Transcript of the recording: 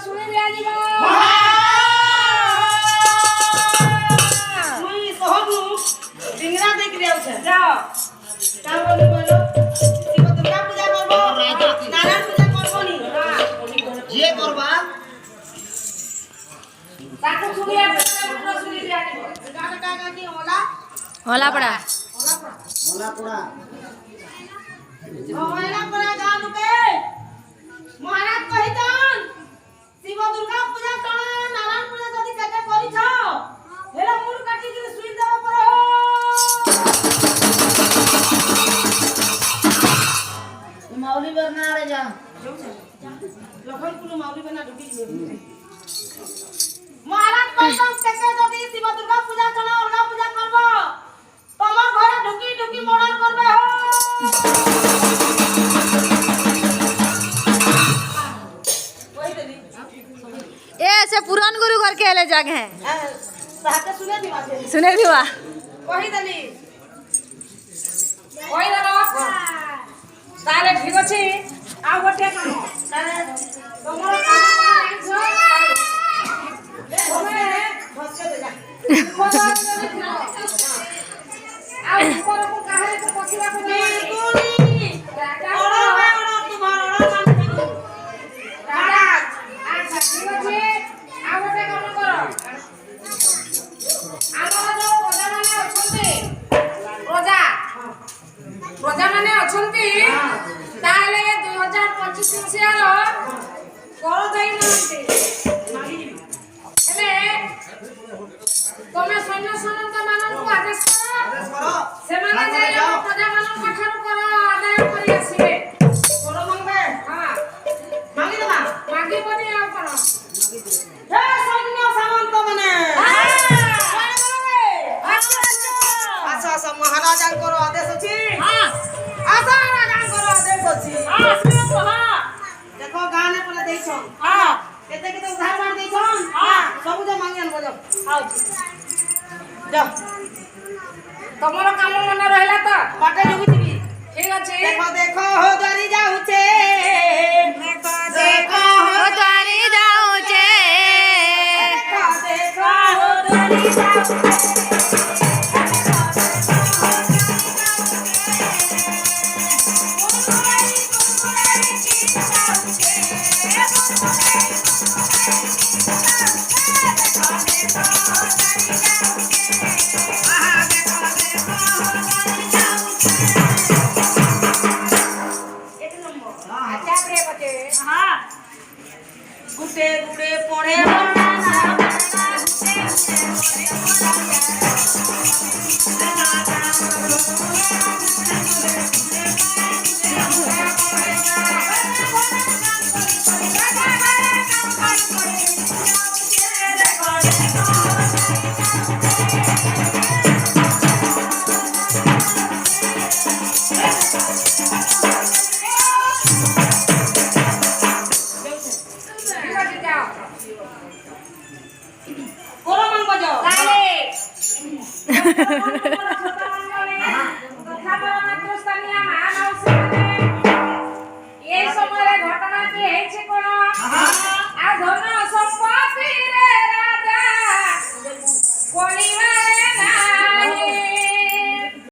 सुनी दियाजिबो मुई कहबू डिंगरा देख रियाउ छे जाओ का बोली बोलो शिव दुर्गा पूजा करबो नारायण पूजा करबो नी जे करबा ताको सुनिया पुत्र सुनी दियाजिबो का की होला होला पड़ा होला पड़ा गाँव के महाराज कहितन शिव दुर्गा पूजा कण नारायण पूजा जदी केते करि छ हेला मुंड काटी के सुई देबा पर मौली बना रे जा लखन कुनु मौली बना ढुकी महाराज कहितन केते जदी शिव दुर्गा पूजा कण दुर्गा पूजा करबो तमर घरे ढुकी ढुकी मर्डर करबे हो ए से पुरान गुरु घर के ले जागे हैं साथे सुने दी बात सुने भी हुआ कहि दली ओइ दलो ताले ठीक अछि आ गोटे काम तारे तमर काम छ तमे भसके दे जा आ ऊपर को काहे को पछिला को बिल्कुल राजा ओड़ा ओड़ा तुम्हारा ओड़ा काम करू राजा अच्छा ठीक अछि आ गोटे काम कर ଆମର जो प्रजा माने अछंती ताले 2025 मसियार कर देई नांती हेले तमे सैन्य सैनिक मानन को आदेश करो से माने जे प्रजा मानन पाखर कर आदाय करी आसीबे करो मंगबे हां मांगी देबा मागी बनी आ कर हे सैन्य सामंत माने अच्छा अच्छा महाराजांकर आदेश अछि हां आशा राजांकर आदेश अछि हां सुनो कहा देखो गाने पले देखो हां केते केते उधार मार देखो हां सब जे मांगियन बजो आओ जा तमरो काम मन रहला त बाटे जोगितिबी ठीक अछि देखो देखो हो द्वारी जाउछे देखो देखो ओ द्वारी जाऊ छे देखो हो द्वारी जाउछे अच्छा प्रे बचे हां गुटे गुडे पड़े ये समय घटना की है छे कोन आ धर्म